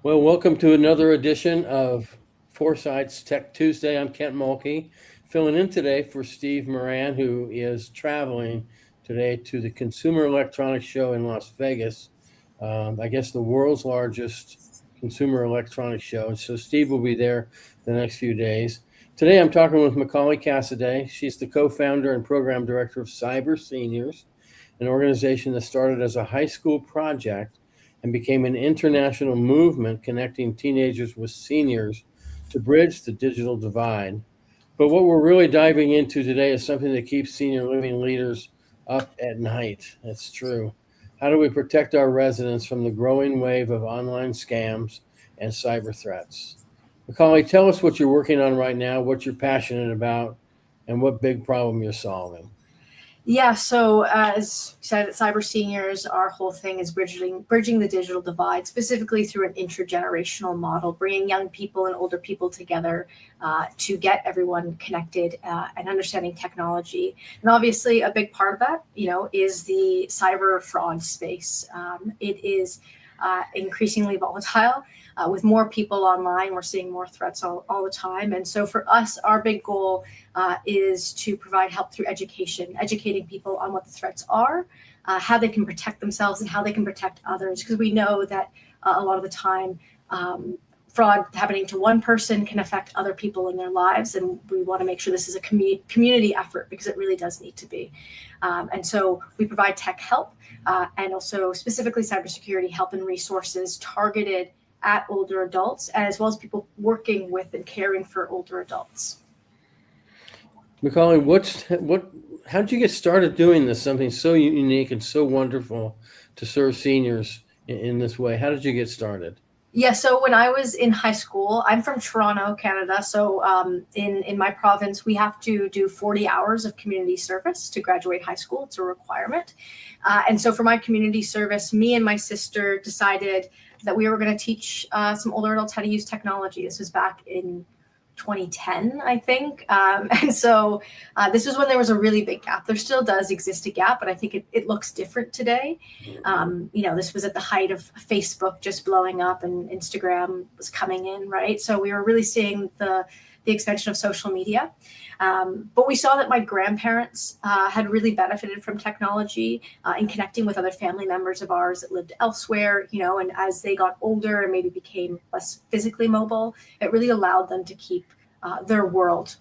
Well, welcome to another edition of Foresight's Tech Tuesday. I'm Kent Mulkey, filling in today for Steve Moran, who is traveling today to the Consumer Electronics Show in Las Vegas. I guess the world's largest consumer electronics show. And so Steve will be there the next few days. Today I'm talking with Macaulee Cassaday. She's the co-founder and program director of Cyber Seniors, an organization that started as a high school project and became an international movement connecting teenagers with seniors to bridge the digital divide. But what we're really diving into today is something that keeps senior living leaders up at night. That's true. How do we protect our residents from the growing wave of online scams and cyber threats? Macaulay, tell us what you're working on right now, what you're passionate about, and what big problem you're solving. Yeah, so as you said, at Cyber Seniors, our whole thing is bridging the digital divide, specifically through an intergenerational model, bringing young people and older people together to get everyone connected and understanding technology. And obviously, a big part of that, is the cyber fraud space. It is increasingly volatile. With more people online, we're seeing more threats all the time. And so for us, our big goal is to provide help through education, educating people on what the threats are, how they can protect themselves and how they can protect others. Because we know that a lot of the time, fraud happening to one person can affect other people in their lives. And we want to make sure this is a community effort because it really does need to be. And so we provide tech help and also specifically cybersecurity help and resources targeted at older adults, as well as people working with and caring for older adults. Macaulay, how did you get started doing this? Something so unique and so wonderful to serve seniors in this way. How did you get started? Yeah, so when I was in high school, I'm from Toronto, Canada. So in my province, we have to do 40 hours of community service to graduate high school. It's a requirement. And so for my community service, me and my sister decided that we were going to teach some older adults how to use technology. This was back in 2010, I think. And so this was when there was a really big gap. There still does exist a gap, but I think it looks different today. This was at the height of Facebook just blowing up and Instagram was coming in, right? So we were really seeing the expansion of social media. But we saw that my grandparents had really benefited from technology in connecting with other family members of ours that lived elsewhere, and as they got older and maybe became less physically mobile, it really allowed them to keep their world,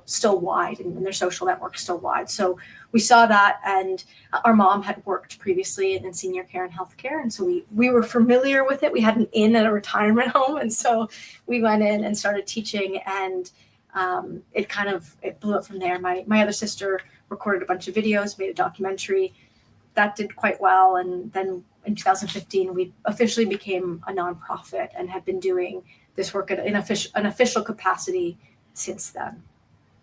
still wide and their social network still wide. So we saw that, and our mom had worked previously in senior care and healthcare. And so we were familiar with it. We had an inn at a retirement home. And so we went in and started teaching, and it blew up from there. My other sister recorded a bunch of videos, made a documentary that did quite well. And then in 2015, we officially became a nonprofit and have been doing this work at an official capacity since then.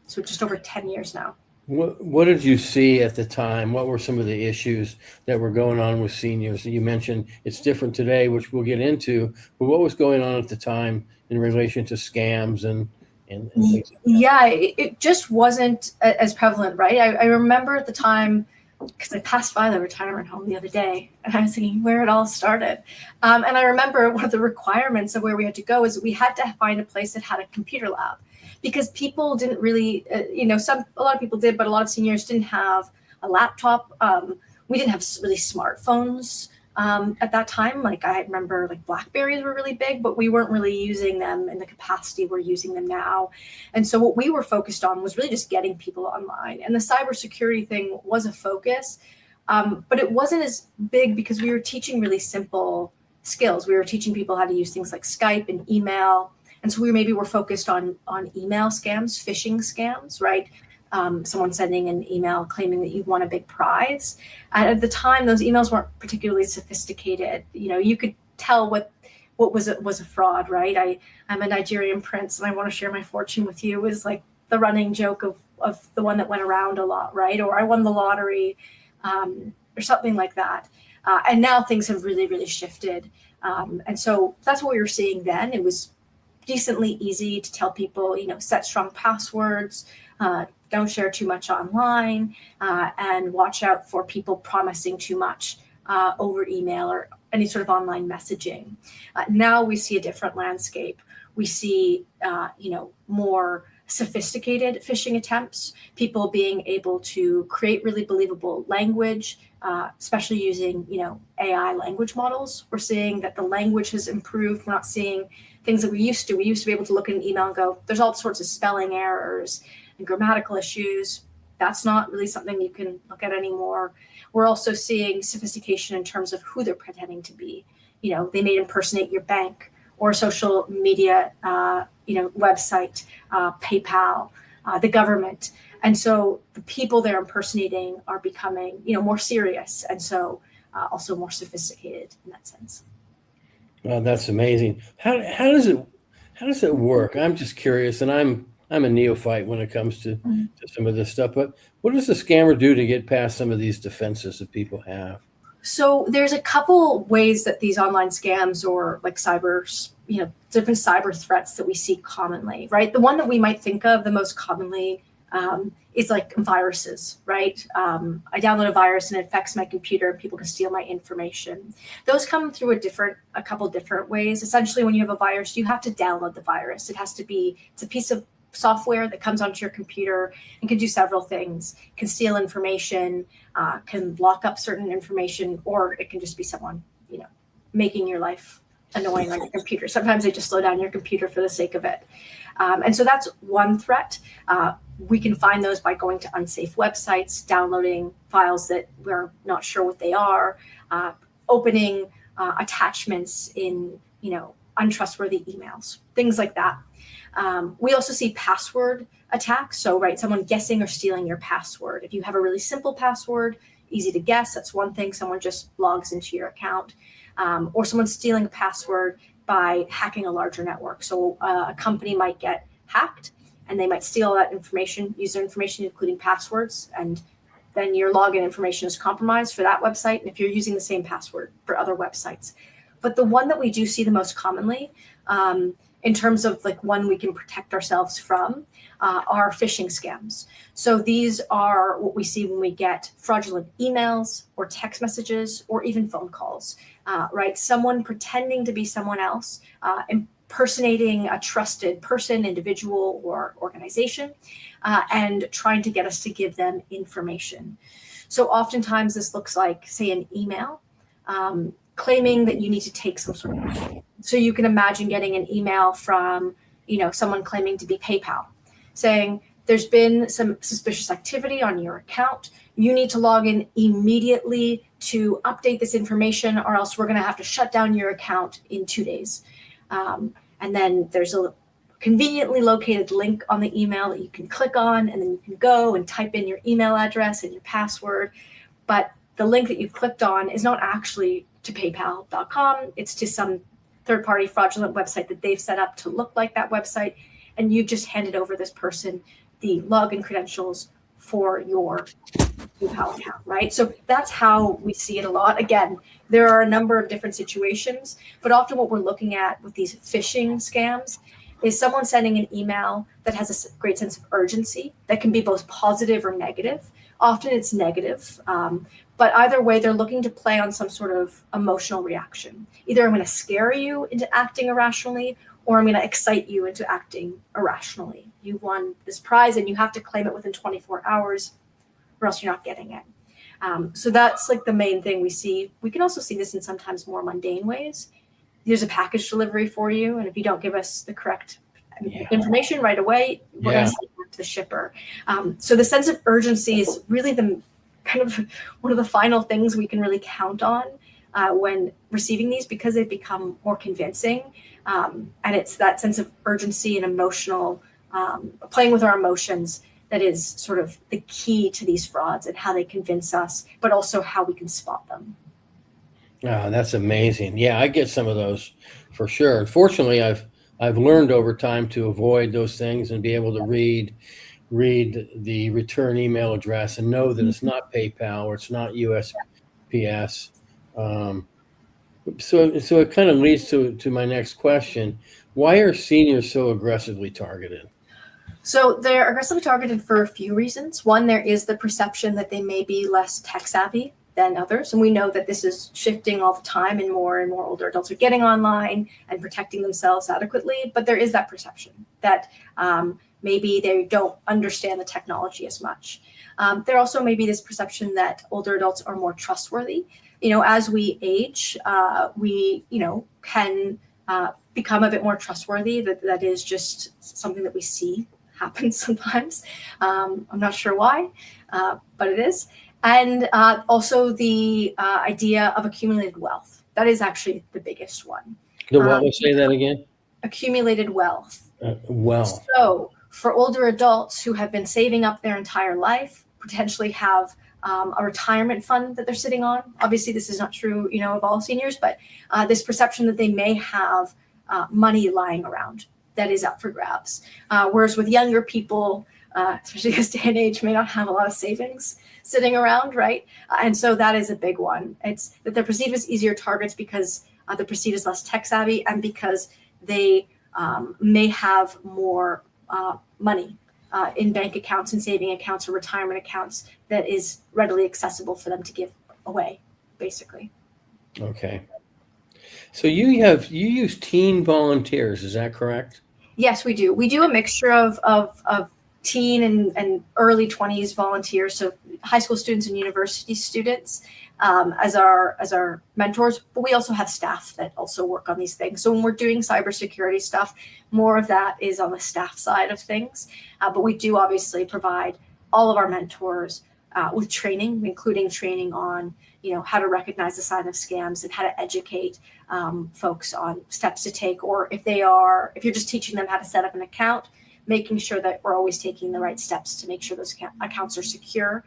So just over 10 years now. What did you see at the time? What were some of the issues that were going on with seniors? You mentioned it's different today, which we'll get into, but what was going on at the time in relation to scams and things like that? Yeah, it just wasn't as prevalent, right? I remember at the time, because I passed by the retirement home the other day, and I was thinking where it all started. And I remember one of the requirements of where we had to go is we had to find a place that had a computer lab, because people didn't really, a lot of people did, but a lot of seniors didn't have a laptop. We didn't have really smartphones at that time. Like I remember Blackberries were really big, but we weren't really using them in the capacity we're using them now. And so what we were focused on was really just getting people online. And the cybersecurity thing was a focus, but it wasn't as big because we were teaching really simple skills. We were teaching people how to use things like Skype and email. And so we were focused on email scams, phishing scams, right? Someone sending an email claiming that you won a big prize. And at the time, those emails weren't particularly sophisticated. You could tell what was a fraud, right? I'm a Nigerian prince and I want to share my fortune with you is like the running joke of the one that went around a lot, right? Or I won the lottery or something like that. And now things have really, really shifted. And so that's what we were seeing then. It was decently easy to tell people, set strong passwords, don't share too much online, and watch out for people promising too much over email or any sort of online messaging. Now we see a different landscape. We see, more sophisticated phishing attempts, people being able to create really believable language, especially using, AI language models. We're seeing that the language has improved. We're not seeing things that we used to. We used to be able to look at an email and go, there's all sorts of spelling errors and grammatical issues. That's not really something you can look at anymore. We're also seeing sophistication in terms of who they're pretending to be. They may impersonate your bank or social media, website, PayPal, the government. And so the people they're impersonating are becoming, more serious. And so also more sophisticated in that sense. Well, that's amazing. How does it work? I'm just curious, and I'm a neophyte when it comes to some of this stuff. But what does the scammer do to get past some of these defenses that people have? So there's a couple ways that these online scams or like different cyber threats that we see commonly, right? The one that we might think of the most commonly is like viruses, right? I download a virus and it affects my computer and people can steal my information. Those come through a couple different ways. Essentially, when you have a virus, you have to download the virus. It's a piece of software that comes onto your computer and can do several things. It can steal information, can lock up certain information, or it can just be someone, making your life annoying on your computer. Sometimes they just slow down your computer for the sake of it. And so that's one threat. We can find those by going to unsafe websites, downloading files that we're not sure what they are, opening attachments in, untrustworthy emails, things like that. We also see password attacks. So, right, someone guessing or stealing your password. If you have a really simple password, easy to guess, that's one thing. Someone just logs into your account. Or someone stealing a password by hacking a larger network. So a company might get hacked and they might steal that information, user information, including passwords. And then your login information is compromised for that website. And if you're using the same password for other websites. But the one that we do see the most commonly, in terms of like one we can protect ourselves from, are phishing scams. So these are what we see when we get fraudulent emails or text messages or even phone calls, right? Someone pretending to be someone else, impersonating a trusted person, individual, or organization, and trying to get us to give them information. So oftentimes this looks like, say, an email claiming that you need to take some sort of action. So you can imagine getting an email from, someone claiming to be PayPal saying there's been some suspicious activity on your account. You need to log in immediately to update this information or else we're going to have to shut down your account in 2 days. And then there's a conveniently located link on the email that you can click on, and then you can go and type in your email address and your password. But the link that you've clicked on is not actually to paypal.com. It's to some third-party fraudulent website that they've set up to look like that website. And you've just handed over this person the login credentials for your PayPal account, right? So that's how we see it a lot. Again, there are a number of different situations, but often what we're looking at with these phishing scams is someone sending an email that has a great sense of urgency that can be both positive or negative. Often it's negative, but either way, they're looking to play on some sort of emotional reaction. Either I'm going to scare you into acting irrationally, or I'm going to excite you into acting irrationally. You won this prize and you have to claim it within 24 hours or else you're not getting it. So that's like the main thing we see. We can also see this in sometimes more mundane ways. There's a package delivery for you, and if you don't give us the correct information right away, we're going to send it back to the shipper. So the sense of urgency is really the kind of one of the final things we can really count on when receiving these, because they become more convincing. And it's that sense of urgency and emotional, playing with our emotions, that is sort of the key to these frauds and how they convince us, but also how we can spot them. Oh, that's amazing. Yeah, I get some of those for sure. Unfortunately, I've learned over time to avoid those things and be able to read the return email address and know that it's not PayPal or it's not USPS. So it kind of leads to my next question. Why are seniors so aggressively targeted? So they're aggressively targeted for a few reasons. One, there is the perception that they may be less tech savvy than others. And we know that this is shifting all the time, and more older adults are getting online and protecting themselves adequately. But there is that perception that maybe they don't understand the technology as much. There also may be this perception that older adults are more trustworthy. As we age, we, can become a bit more trustworthy. That is just something that we see happen sometimes. I'm not sure why, but it is. And also the idea of accumulated wealth. That is actually the biggest one. What was, say that again? Accumulated wealth. Wealth. So for older adults who have been saving up their entire life, potentially have a retirement fund that they're sitting on. Obviously, this is not true, of all seniors, but this perception that they may have money lying around that is up for grabs. Whereas with younger people, especially this day and age, may not have a lot of savings sitting around, right? And so that is a big one. It's that they're perceived as easier targets because they're perceived as less tech savvy, and because they may have more money in bank accounts and saving accounts or retirement accounts that is readily accessible for them to give away, basically. Okay. So you use teen volunteers, is that correct? Yes, we do. We do a mixture of teen and early 20s volunteers, so high school students and university students as our mentors. But we also have staff that also work on these things. So when we're doing cybersecurity stuff, more of that is on the staff side of things. But we do obviously provide all of our mentors with training, including training on how to recognize the sign of scams and how to educate folks on steps to take, or if you're just teaching them how to set up an account, making sure that we're always taking the right steps to make sure those accounts are secure,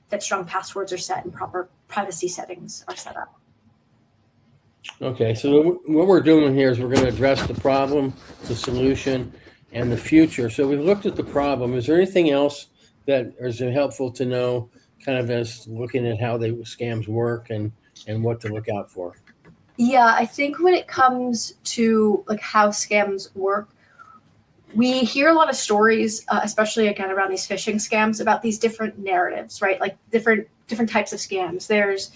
that strong passwords are set and proper privacy settings are set up. Okay, so what we're doing here is we're going to address the problem, the solution, and the future. So we've looked at the problem. Is there anything else that is helpful to know, kind of as looking at how the scams work and what to look out for? Yeah, I think when it comes to like how scams work, we hear a lot of stories, especially again around these phishing scams, about these different narratives, right? Like different types of scams. There's,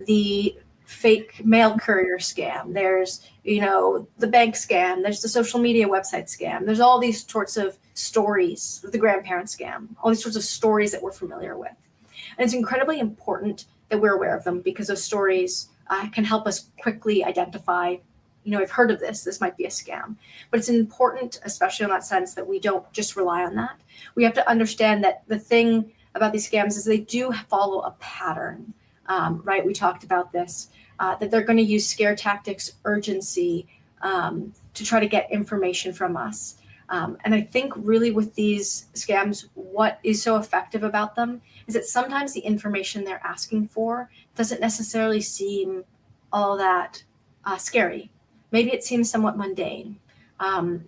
the fake mail courier scam. There's, the bank scam. There's the social media website scam. There's all these sorts of stories, the grandparent scam, all these sorts of stories that we're familiar with. And it's incredibly important that we're aware of them, because those stories can help us quickly identify, I've heard of this might be a scam. But it's important, especially in that sense, that we don't just rely on that. We have to understand that the thing about these scams is they do follow a pattern, right? We talked about this, that they're going to use scare tactics, urgency, to try to get information from us. And I think really with these scams, what is so effective about them is that sometimes the information they're asking for doesn't necessarily seem all that scary. Maybe it seems somewhat mundane,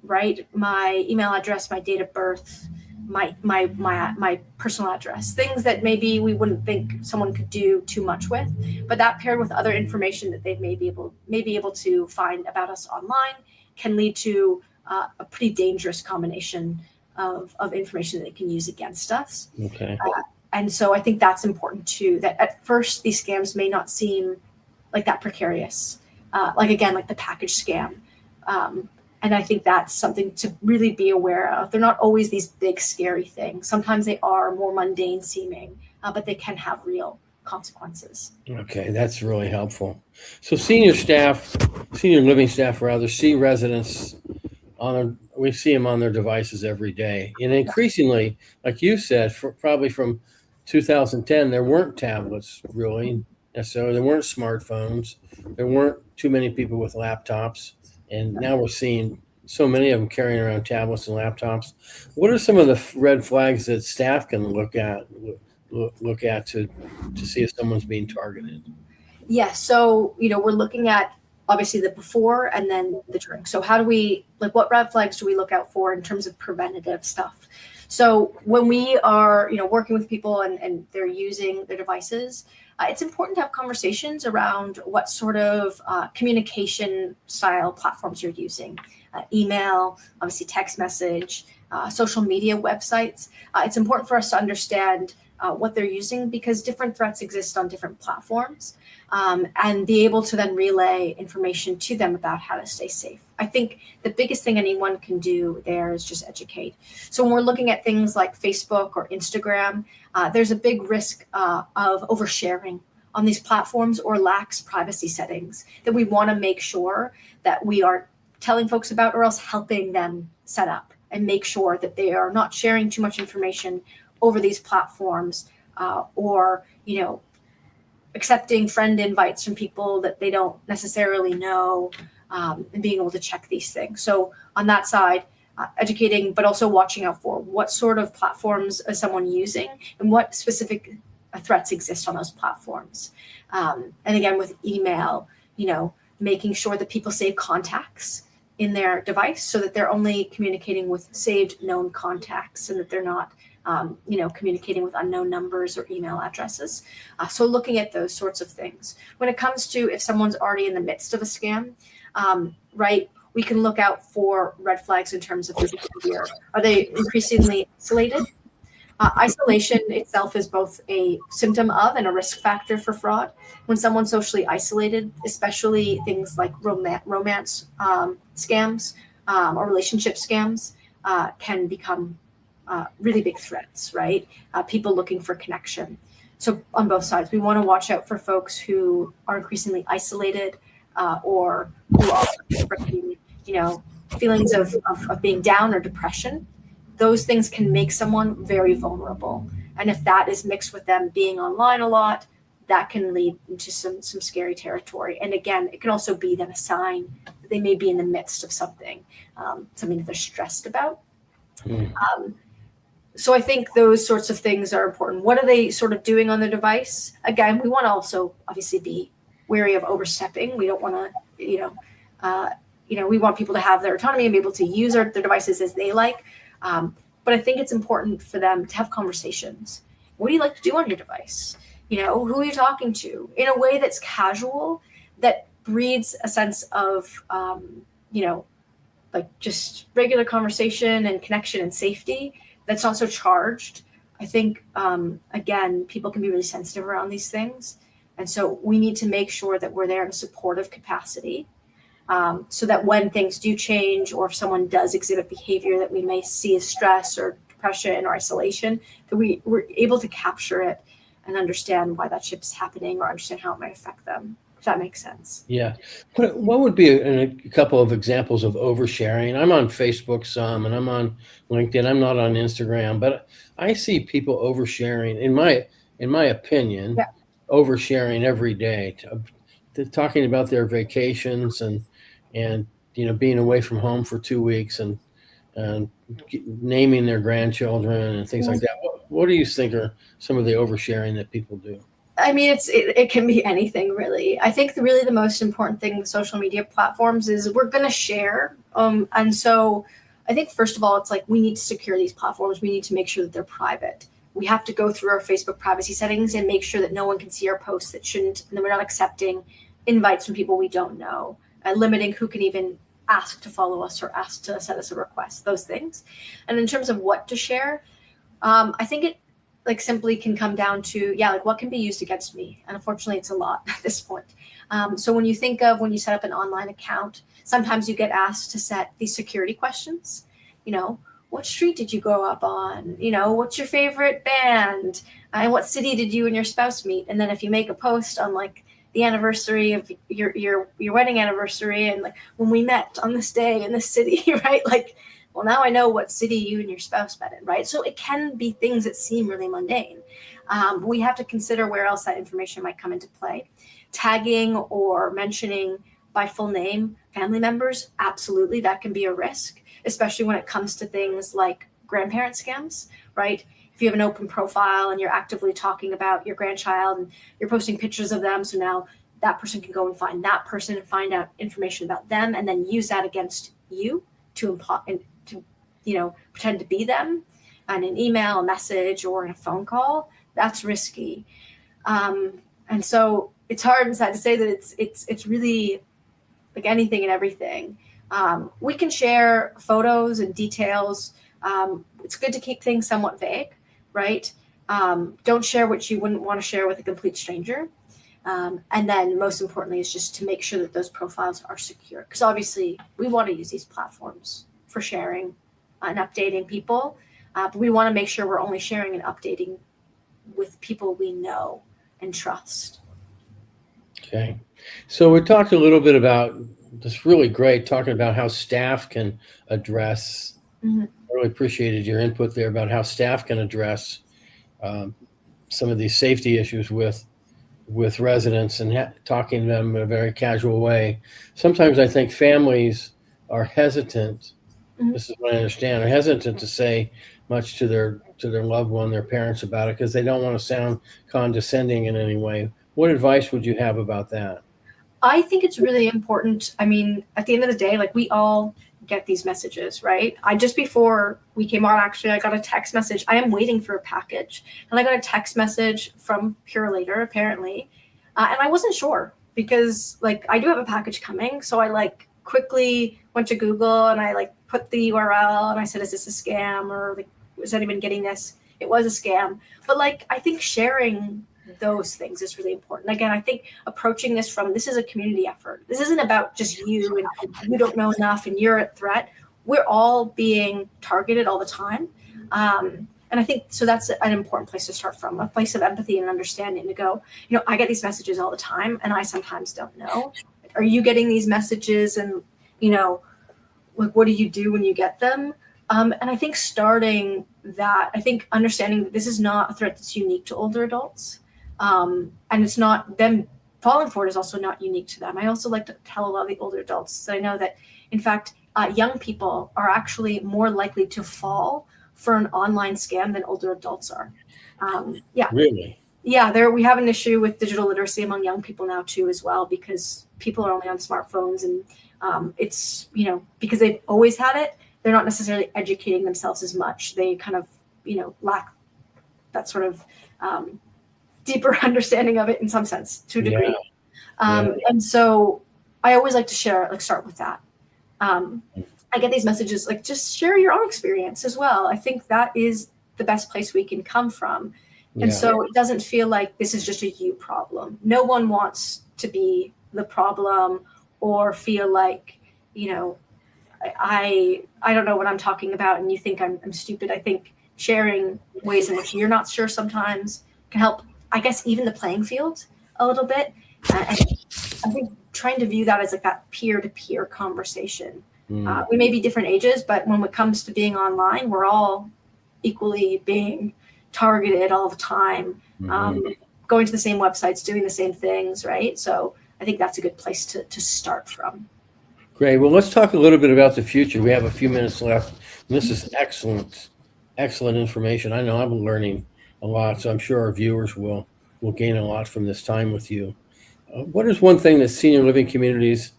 right? My email address, my date of birth, my personal address, things that maybe we wouldn't think someone could do too much with, but that paired with other information that they may be able to find about us online can lead to a pretty dangerous combination of information that they can use against us. Okay. And so I think that's important too, that at first these scams may not seem like that precarious, like the package scam. And I think that's something to really be aware of. They're not always these big, scary things. Sometimes they are more mundane seeming, but they can have real consequences. Okay, that's really helpful. So senior living staff rather, see residents we see them on their devices every day. And increasingly, like you said, probably from 2010, there weren't tablets really necessarily. There weren't smartphones. There weren't too many people with laptops. And now we're seeing so many of them carrying around tablets and laptops. What are some of the red flags that staff can look at to see if someone's being targeted? Yeah, so we're looking at obviously the before and then the during. So how do we, what red flags do we look out for in terms of preventative stuff? So when we are working with people and they're using their devices, it's important to have conversations around what sort of communication style platforms you're using. Email, obviously text message, social media websites. It's important for us to understand what they're using, because different threats exist on different platforms, and be able to then relay information to them about how to stay safe. I think the biggest thing anyone can do there is just educate. So when we're looking at things like Facebook or Instagram, there's a big risk of oversharing on these platforms or lax privacy settings that we want to make sure that we are telling folks about, or else helping them set up and make sure that they are not sharing too much information over these platforms, or accepting friend invites from people that they don't necessarily know, and being able to check these things. So on that side, educating, but also watching out for what sort of platforms is someone using and what specific threats exist on those platforms. And again, with email, making sure that people save contacts in their device so that they're only communicating with saved known contacts, and that they're not communicating with unknown numbers or email addresses. So looking at those sorts of things. When it comes to if someone's already in the midst of a scam, we can look out for red flags in terms of their behavior. Are they increasingly isolated? Isolation itself is both a symptom of and a risk factor for fraud. When someone's socially isolated, especially things like romance scams or relationship scams, can become really big threats, right? People looking for connection. So on both sides, we want to watch out for folks who are increasingly isolated, or who are expressing, feelings of being down or depression. Those things can make someone very vulnerable. And if that is mixed with them being online a lot, that can lead into some scary territory. And again, it can also be then a sign that they may be in the midst of something that they're stressed about. So I think those sorts of things are important. What are they sort of doing on their device? Again, we want to also obviously be wary of overstepping. We don't want to, we want people to have their autonomy and be able to use their devices as they like. But I think it's important for them to have conversations. What do you like to do on your device? Who are you talking to, in a way that's casual, that breeds a sense of, just regular conversation and connection and safety that's not so charged. I think, again, people can be really sensitive around these things. And so we need to make sure that we're there in a supportive capacity, so that when things do change, or if someone does exhibit behavior that we may see as stress or depression or isolation, that we're able to capture it and understand why that shift is happening, or understand how it might affect them, if that makes sense. Yeah. What would be a couple of examples of oversharing? I'm on Facebook some, and I'm on LinkedIn. I'm not on Instagram, but I see people oversharing, in my opinion, oversharing every day, talking about their vacations and being away from home for 2 weeks, and naming their grandchildren and things like that. What do you think are some of the oversharing that people do? I mean, it can be anything, really. I think really the most important thing with social media platforms is we're going to share. And so I think, first of all, it's like we need to secure these platforms. We need to make sure that they're private. We have to go through our Facebook privacy settings and make sure that no one can see our posts that shouldn't, and that we're not accepting invites from people we don't know, and limiting who can even ask to follow us or ask to send us a request, those things. And in terms of what to share, I think it simply can come down to, what can be used against me? And unfortunately, it's a lot at this point. So when you think of when you set up an online account, sometimes you get asked to set these security questions. What street did you grow up on? What's your favorite band? And what city did you and your spouse meet? And then if you make a post on the anniversary of your wedding anniversary, and when we met on this day in this city, right? Well, now I know what city you and your spouse met in, right? So it can be things that seem really mundane. We have to consider where else that information might come into play. Tagging or mentioning by full name family members, absolutely, that can be a risk, especially when it comes to things like grandparent scams, right? If you have an open profile and you're actively talking about your grandchild and you're posting pictures of them, so now that person can go and find that person and find out information about them, and then use that against you to pretend to be them on an email, a message, or in a phone call. That's risky. And so it's hard and sad to say that it's really like anything and everything. We can share photos and details. It's good to keep things somewhat vague, right? Don't share what you wouldn't want to share with a complete stranger. And then most importantly is just to make sure that those profiles are secure. Because obviously we want to use these platforms for sharing and updating people. But we want to make sure we're only sharing and updating with people we know and trust. Okay. So we talked a little bit about this, really great, talking about how staff can address. Mm-hmm. I really appreciated your input there about how staff can address some of these safety issues with residents and talking to them in a very casual way. Sometimes I think families are hesitant. Mm-hmm. This is what I understand. Are hesitant to say much to their loved one, their parents, about it because they don't want to sound condescending in any way. What advice would you have about that? I think it's really important. I mean, at the end of the day, like we all get these messages, right? Just before we came on, actually, I got a text message. I am waiting for a package, and I got a text message from Pure Later, apparently, and I wasn't sure because like I do have a package coming, so I like quickly went to Google and I like put the URL and I said, "Is this a scam or like is anyone getting this?" It was a scam, but like I think sharing those things is really important. Again, I think approaching this is a community effort. This isn't about just you and you don't know enough and you're at threat. We're all being targeted all the time. And I think, so that's an important place to start from, a place of empathy and understanding to go, I get these messages all the time and I sometimes don't know. Are you getting these messages and, like, what do you do when you get them? And I think understanding that this is not a threat that's unique to older adults. And it's not them falling for it is also not unique to them. I also like to tell a lot of the older adults that I know that, in fact, young people are actually more likely to fall for an online scam than older adults are. Yeah. Really? Yeah, we have an issue with digital literacy among young people now too, as well, because people are only on smartphones and it's, because they've always had it, they're not necessarily educating themselves as much. They kind of, lack that sort of deeper understanding of it in some sense to a degree. Yeah. And so I always like to start with that. I get these messages, like just share your own experience as well. I think that is the best place we can come from. Yeah. And so it doesn't feel like this is just a you problem. No one wants to be the problem or feel like, I don't know what I'm talking about and you think I'm stupid. I think sharing ways in which you're not sure sometimes can help, I guess, even the playing field a little bit. And I think trying to view that as like that peer-to-peer conversation. We may be different ages, but when it comes to being online, we're all equally being targeted all the time, going to the same websites, doing the same things, right? So I think that's a good place to start from. Great. Well, let's talk a little bit about the future. We have a few minutes left. This is excellent information. I know I'm learning a lot, so I'm sure our viewers will gain a lot from this time with you. What is one thing that senior living communities,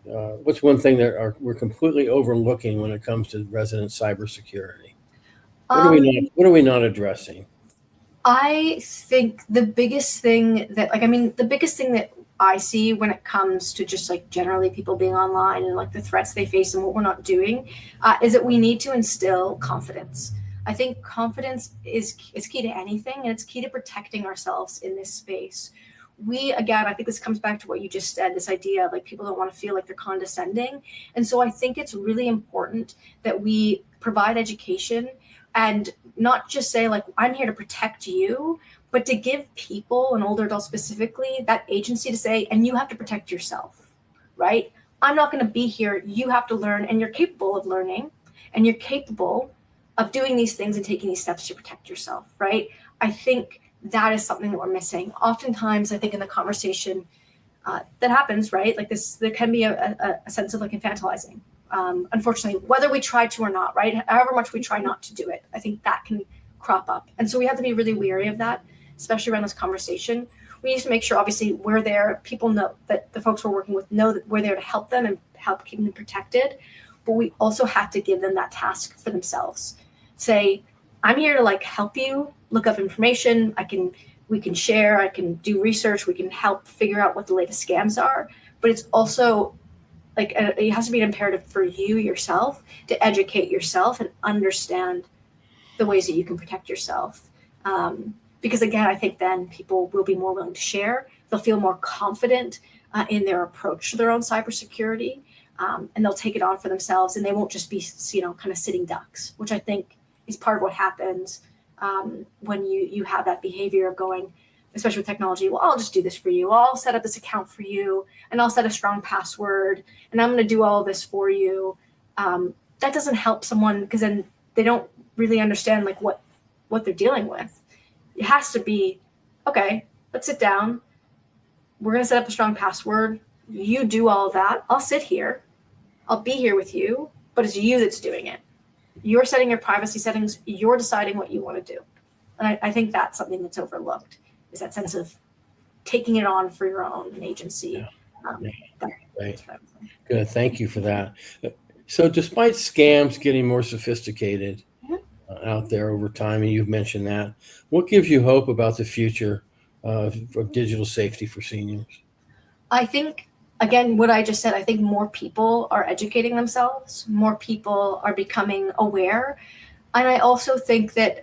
what's one thing that we're completely overlooking when it comes to resident cybersecurity? What are we not addressing? I think the biggest thing that I see when it comes to just like generally people being online and like the threats they face and what we're not doing is that we need to instill confidence. I think confidence is key to anything, and it's key to protecting ourselves in this space. I think this comes back to what you just said, this idea of like people don't want to feel like they're condescending. And so I think it's really important that we provide education and not just say like, I'm here to protect you, but to give people and older adults specifically that agency to say, and you have to protect yourself, right? I'm not going to be here. You have to learn, and you're capable of learning, and you're capable of doing these things and taking these steps to protect yourself, right? I think that is something that we're missing. Oftentimes, I think in the conversation that happens, right? Like this, there can be a sense of like infantilizing. Unfortunately, whether we try to or not, right? However much we try not to do it, I think that can crop up. And so we have to be really wary of that, especially around this conversation. We need to make sure, obviously, we're there. People know that the folks we're working with know that we're there to help them and help keep them protected. But we also have to give them that task for themselves. Say, I'm here to like help you look up information. We can share, I can do research, we can help figure out what the latest scams are. But it's also like, it has to be an imperative for you yourself to educate yourself and understand the ways that you can protect yourself. Because again, I think then people will be more willing to share. They'll feel more confident in their approach to their own cybersecurity, and they'll take it on for themselves, and they won't just be, kind of sitting ducks, which I think is part of what happens when you have that behavior of going, especially with technology. Well, I'll just do this for you. I'll set up this account for you, and I'll set a strong password, and I'm going to do all of this for you. That doesn't help someone, because then they don't really understand like what they're dealing with. It has to be, okay, let's sit down. We're going to set up a strong password. You do all of that. I'll sit here. I'll be here with you, but it's you that's doing it. You're setting your privacy settings. You're deciding what you want to do. And I think that's something that's overlooked, is that sense of taking it on for your own agency. Right. Good. Thank you for that. So despite scams getting more sophisticated out there over time, and you've mentioned that, what gives you hope about the future of digital safety for seniors? I think, again, what I just said, I think more people are educating themselves. More people are becoming aware. And I also think that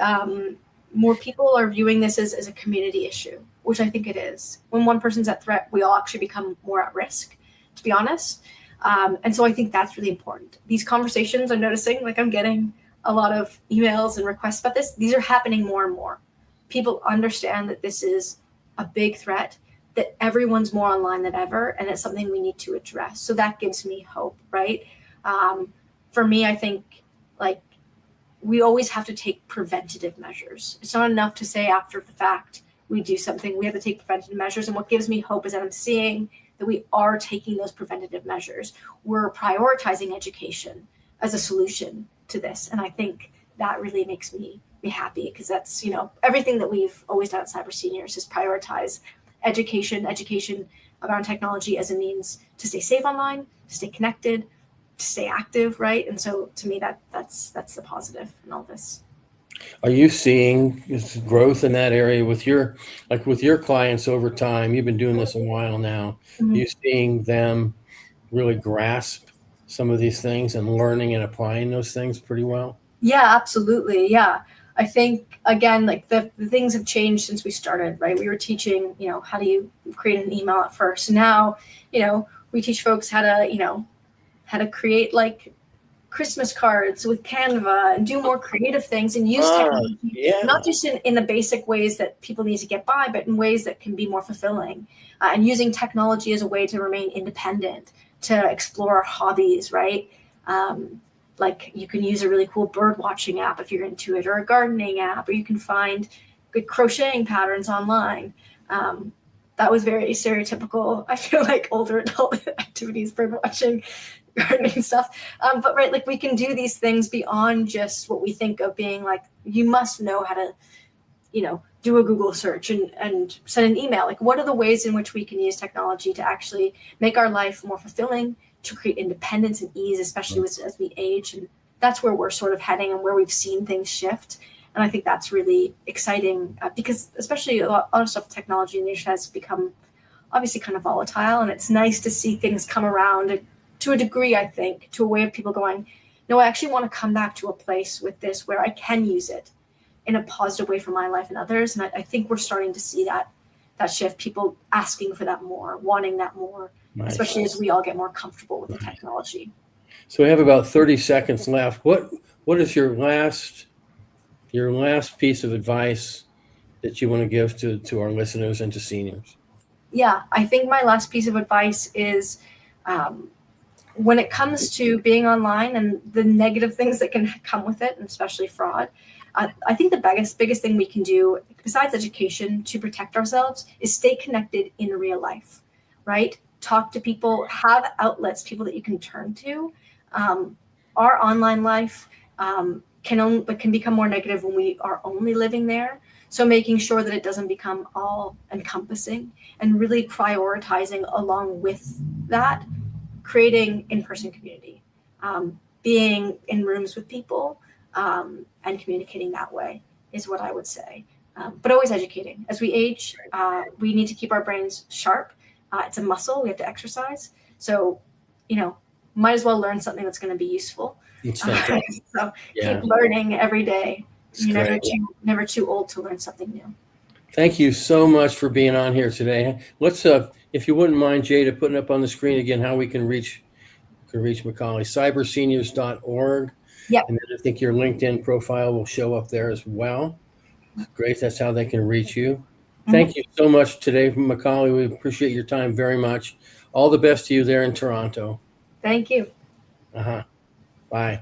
more people are viewing this as a community issue, which I think it is. When one person's at threat, we all actually become more at risk, to be honest. And so I think that's really important. These conversations, I'm noticing, like I'm getting a lot of emails and requests about this. These are happening more and more. People understand that this is a big threat, that everyone's more online than ever, and it's something we need to address. So that gives me hope, right? For me, I think like we always have to take preventative measures. It's not enough to say after the fact we do something. We have to take preventative measures. And what gives me hope is that I'm seeing that we are taking those preventative measures. We're prioritizing education as a solution to this. And I think that really makes me happy, because that's, everything that we've always done at Cyber Seniors is prioritize education around technology as a means to stay safe online, to stay connected, to stay active, right? And so to me, that's the positive in all this. Are you seeing growth in that area with your clients over time? You've been doing this a while now. Mm-hmm. Are you seeing them really grasp some of these things and learning and applying those things pretty well? Yeah, absolutely. Yeah. I think, again, like the things have changed since we started, right? We were teaching, how do you create an email at first. Now, we teach folks how to create like Christmas cards with Canva and do more creative things and use technology, not just in the basic ways that people need to get by, but in ways that can be more fulfilling, and using technology as a way to remain independent, to explore hobbies, right? Like you can use a really cool bird watching app if you're into it, or a gardening app, or you can find good crocheting patterns online. That was very stereotypical. I feel like older adult activities, bird watching, gardening stuff. But right, like we can do these things beyond just what we think of being like, you must know how to, do a Google search and send an email. Like what are the ways in which we can use technology to actually make our life more fulfilling, to create independence and ease, especially as we age. And that's where we're sort of heading and where we've seen things shift. And I think that's really exciting because especially a lot of stuff, technology in the internet has become obviously kind of volatile. And it's nice to see things come around to a degree, I think, to a way of people going, no, I actually want to come back to a place with this where I can use it in a positive way for my life and others. And I think we're starting to see that shift, people asking for that more, wanting that more. Nice. Especially as we all get more comfortable with the technology. So we have about 30 seconds left. What is your last piece of advice that you want to give to our listeners and to seniors? Yeah, I think my last piece of advice is when it comes to being online and the negative things that can come with it, and especially fraud, I think the biggest thing we can do, besides education, to protect ourselves is stay connected in real life, right? Talk to people, have outlets, people that you can turn to. Our online life can become more negative when we are only living there. So making sure that it doesn't become all encompassing, and really prioritizing along with that, creating in-person community, being in rooms with people, and communicating that way is what I would say. But always educating. As we age, we need to keep our brains sharp. It's a muscle we have to exercise. So, might as well learn something that's going to be useful. So keep learning every day. It's You're great. never too old to learn something new. Thank you so much for being on here today. Let's, if you wouldn't mind, Jada, putting up on the screen again how we can reach Macaulee, cyberseniors.org. Yep. And then I think your LinkedIn profile will show up there as well. Great. That's how they can reach you. Thank you so much today, Macaulee. We appreciate your time very much. All the best to you there in Toronto. Thank you. Bye.